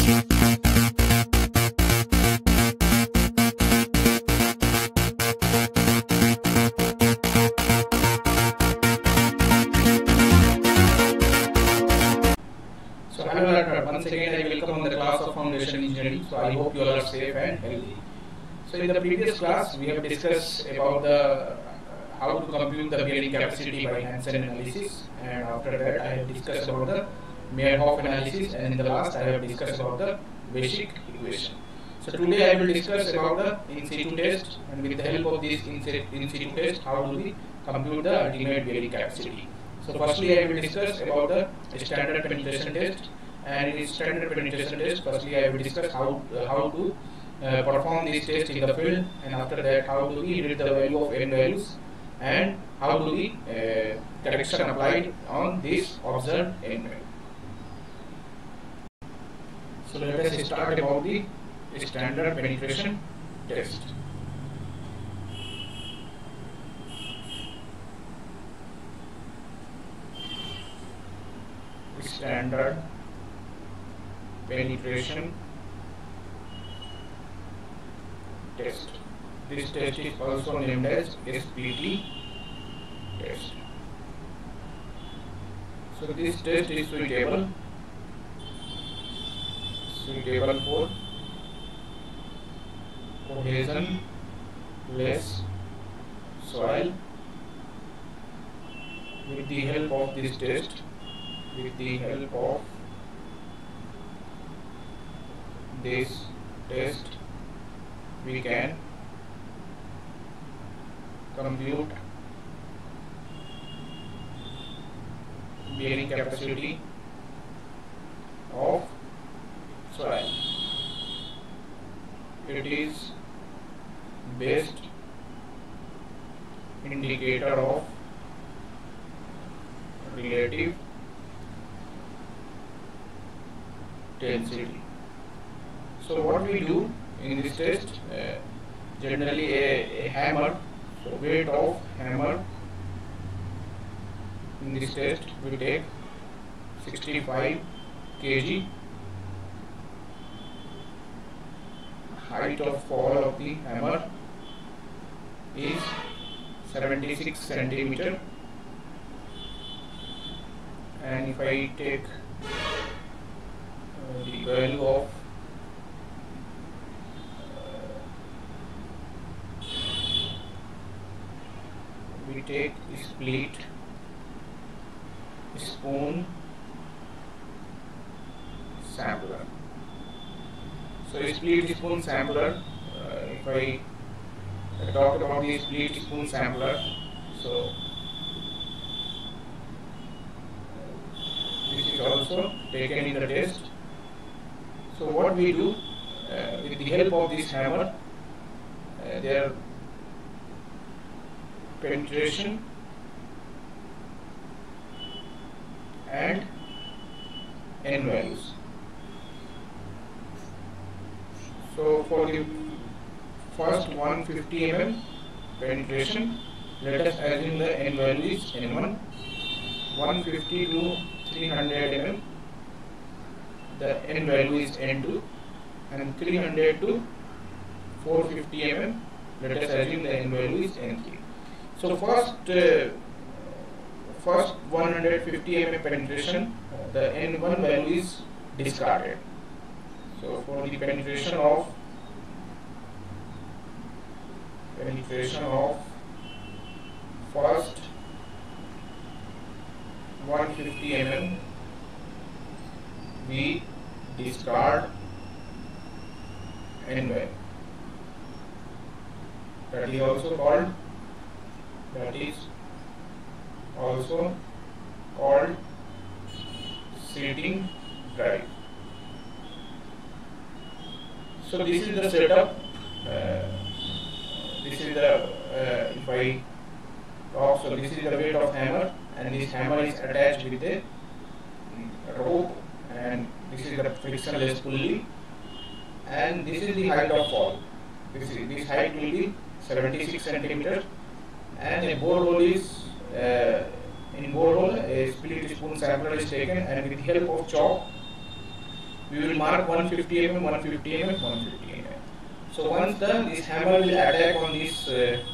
So hello learner, once again I welcome on the class of Foundation Engineering. So I hope you all are safe and healthy. So in the previous class we have discussed about the how to compute the bearing capacity by Hansen analysis, and after that I have discussed about the Meyerhof analysis, and in the last I have discussed about the basic equation. So today I will discuss about the in situ test, and with the help of this in situ test how do we compute the ultimate bearing capacity. So firstly I will discuss about the standard penetration test, and in standard penetration test firstly I will discuss how to perform this test in the field, and after that how do we read the value of n values, and how do we correction applied on this observed n value. So let us start about the standard penetration test. Standard penetration test. This test is also named as SPT test. So this test is suitable for cohesion-less soil. With the help of this test, we can compute bearing capacity of soil. It is best indicator of relative density. So what we do in this test, generally a hammer, so weight of hammer in this test we take 65 kg, height of fall of the hammer is 76 centimeter, and if I take the value of we take split spoon sampler. So split spoon sampler, if I talk about the split spoon sampler, so this is also taken in the test. So what we do, with the help of this hammer, their penetration and n values. So for the first 150 mm penetration, let us assume the n value is n1. 150 to 300 mm, the n value is n2, and 300 to 450 mm, let us assume the n value is n3. So first 150 mm penetration, the n1 value is discarded. So for the penetration of first 150 mm, we discard n value. That is also called seating drive. So this is the setup. This is the if I talk, so this is the weight of hammer, and this hammer is attached with a rope, and this is the frictionless pulley, and this is the height of fall. This height will be 76 centimeter, and a bore hole is in bore hole a split spoon sampler is taken, and with the help of chalk we will mark 150 mm, 150 mm, 150 mm. So once done, this hammer will attack on this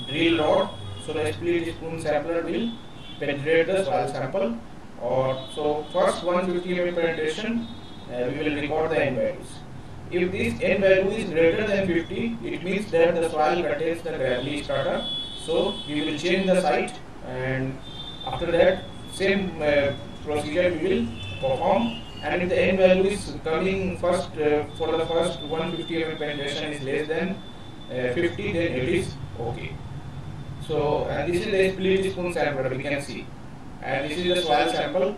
drill rod, so the split spoon sampler will penetrate the soil sample. Or so first 150 mm penetration, we will record the N values. If this N value is greater than 50, it means that the soil contains the gravelly strata. So we will change the site, and after that same procedure we will perform. And if the N value is coming first for the first 150 mm penetration is less than 50, then it is okay. So, and this is the split spoon sampler, we can see, and this is the soil sample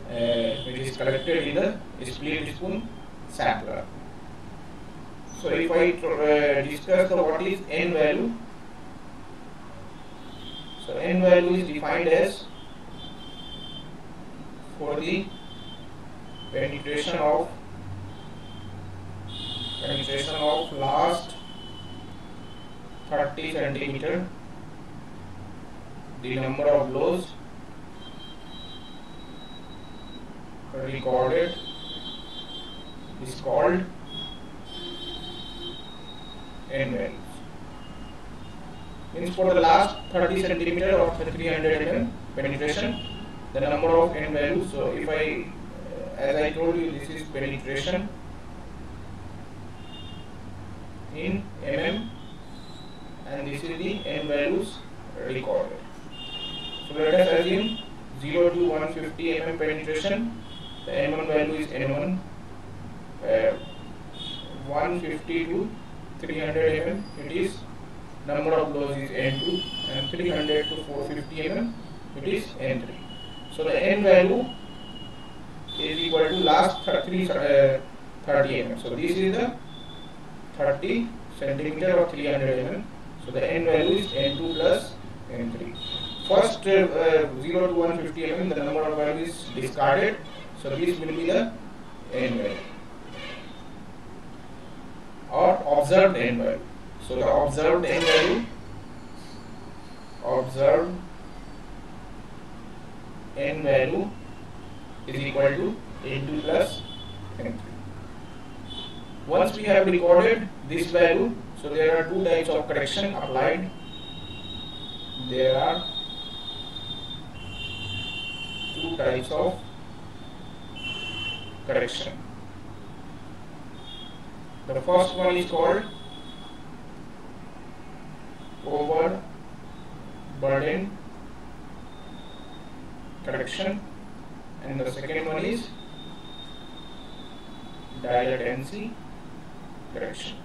which is collected in the split spoon sampler. So if I discuss the what is N value, so N value is defined as for the penetration of last 30 centimeter, the number of blows recorded is called N values. Means for the last 30 centimeter or 300 mm penetration, the number of N values. So if I, as I told you, this is penetration in mm, and this is the N values recorded. So let us assume 0 to 150 mm penetration, the N1 value is N1, 150 to 300 mm it is number of blows is N2, and 300 to 450 mm it is N3. So the N value is equal to last 30 mm. So this is the 30 centimeter or 300 mm. So the N value is N2 plus N3. First 0 to 150 mm, the number of value is discarded. So this will be the N value or observed N value. So the observed N value, is equal to N2 plus N3. Once we have recorded this value, so there are two types of correction applied. There are two types of correction. The first one is called overburden correction, and the second one is dilatancy correction.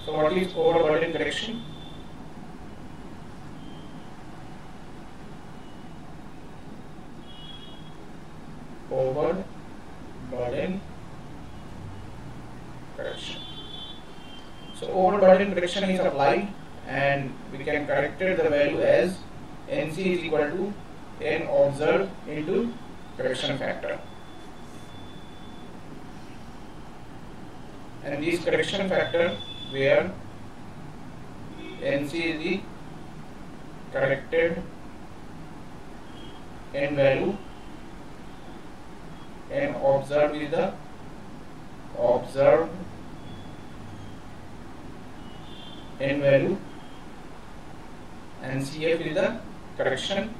So what is overburden correction? Overburden correction. So overburden correction is applied, and we can correct the value as NC is equal to N observed into correction factor. And this correction factor, where NC is the corrected N value, N observed is the observed N value, and CF is the correction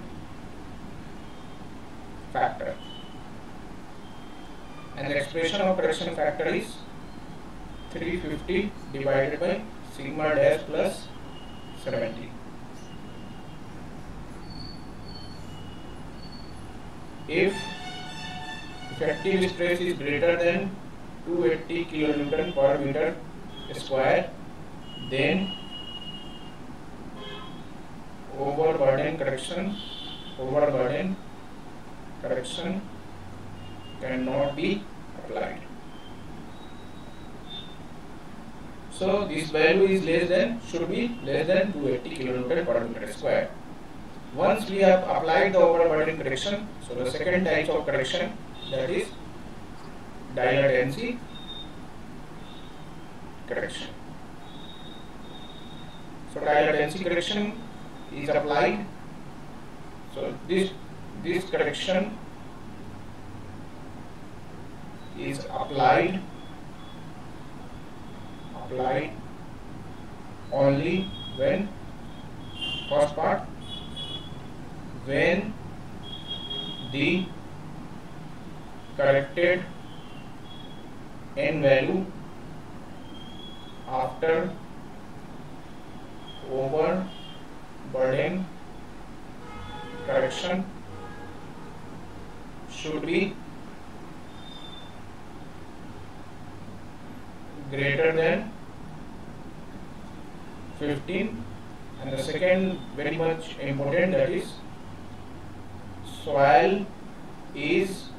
factor. And the expression of correction factor is 350 divided by sigma dash plus 70. If effective stress is greater than 280 kilonewton per meter square, then overburden correction cannot be applied. So this value is should be less than 280 kilonewton per meter square. Once we have applied the overburden correction, so the second type of correction, that is dilatancy correction. So dilatancy correction is applied. So this correction is applied only when, first part, when the corrected n value after overburden correction should be greater than 15, and the second very much important, that is soil is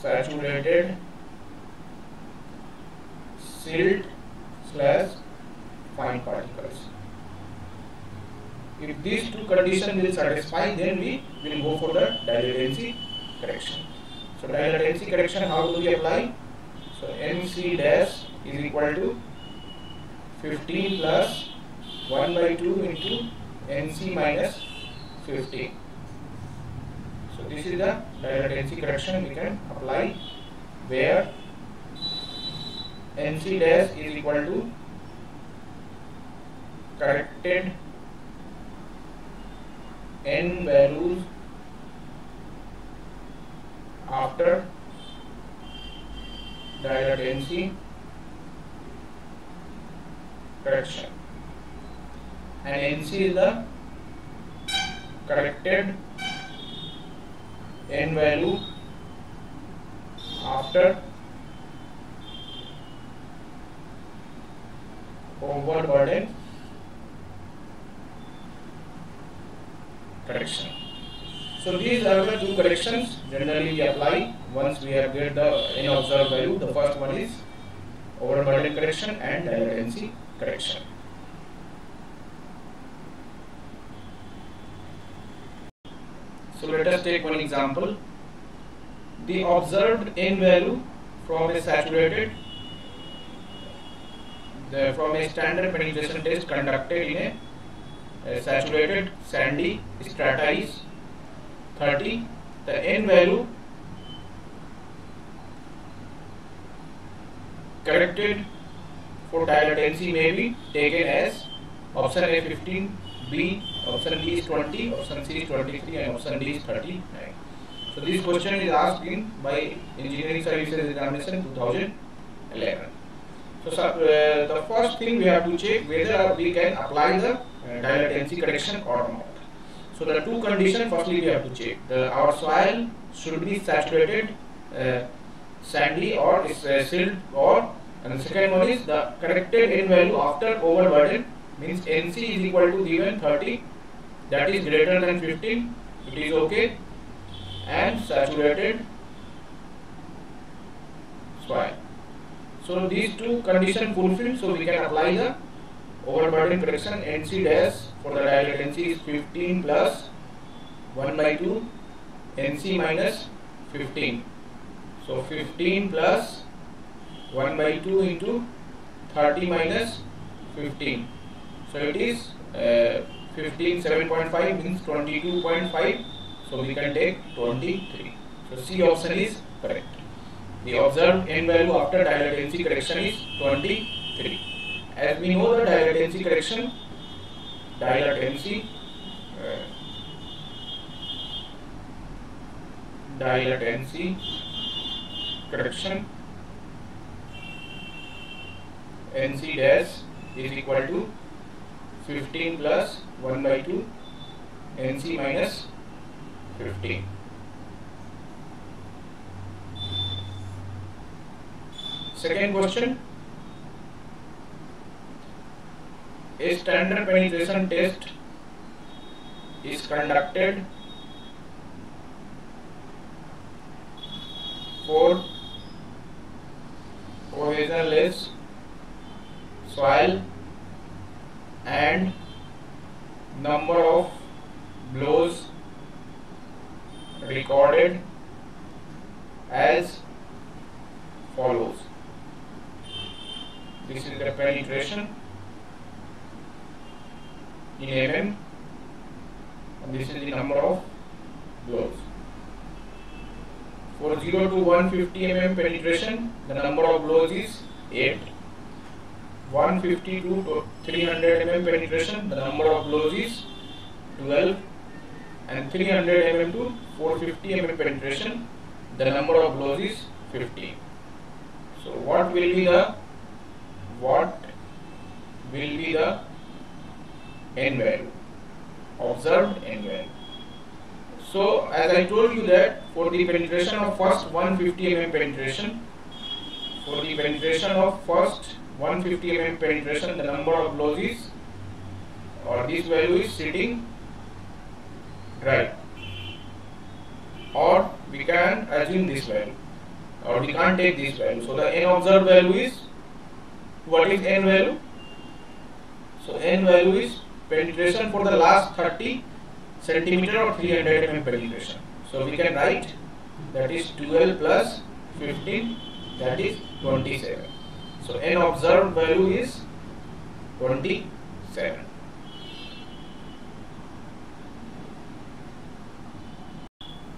saturated silt / fine particles. If these two conditions will satisfy, then we will go for the dilatancy correction. So dilatancy correction, how do we apply? So NC dash is equal to 15 plus 1 by 2 into NC minus 15. So this is the dilatancy correction we can apply, where NC dash is equal to corrected n values after dilatancy correction, and NC is the corrected n value after overburden correction. So these are the two corrections generally we apply once we have get the n observed value. The first one is overburden correction and dilatancy correction. So let us take one example. The observed n value from a saturated from a standard penetration test conducted in a saturated sandy strata is 30. The n value corrected for dilatancy may be taken as option A 15, B, option B is 20, option C is 23, and option D is 39. So this question is asked by Engineering Services Examination 2011. So the first thing we have to check whether we can apply the dilatancy correction or not. So the two conditions, firstly we have to check our soil should be saturated sandy or silt, or, and the second one is the corrected n value after overburden, means NC is equal to given 30, that is greater than 15, it is okay, and saturated soil. So these two conditions fulfilled, so we can apply the overburden correction. NC dash for the dilatancy is 15 plus 1 by 2 NC minus 15. So 15 plus 1 by 2 into 30 minus 15. So it is 15, 7.5 means 22.5. So we can take 23. So C option is correct. The observed n value after dilatancy correction is 23. As we know the dilatancy correction, dilatancy correction NC dash is equal to 15 plus 1 by 2 NC minus 15. Second question, a standard penetration test is conducted for cohesionless soil and number of blows recorded as follows. This is the penetration in mm, and this is the number of blows. For 0 to 150 mm penetration, the number of blows is 8. 150 to 300 mm penetration, the number of blows is 12. And 300 mm to 450 mm penetration, the number of blows is 15. So what will be the N value, observed N value? So as I told you that for the penetration of first 150 mm penetration, the number of blows is, or this value is sitting right, or we can assume this value, or we can't take this value. So the N observed value is, what is N value? So N value is penetration for the last 30 centimeter or 300 mm penetration. So we can write that is 12 plus 15, that is 27. So N observed value is 27.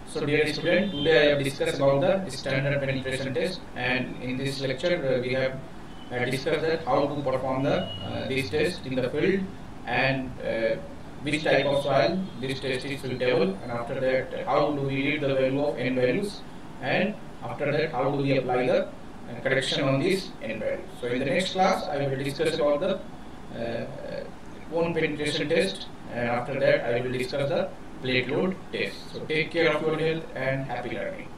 So dear student, today I have discussed about the standard penetration test, and in this lecture we have discussed that how to perform this test in the field, and which type of soil this test is suitable, and after that how do we read the value of N values, and after that how do we apply the correction on these N values. So in the next class I will discuss about the cone penetration test, and after that I will discuss the plate load test. So take care of your health and happy learning.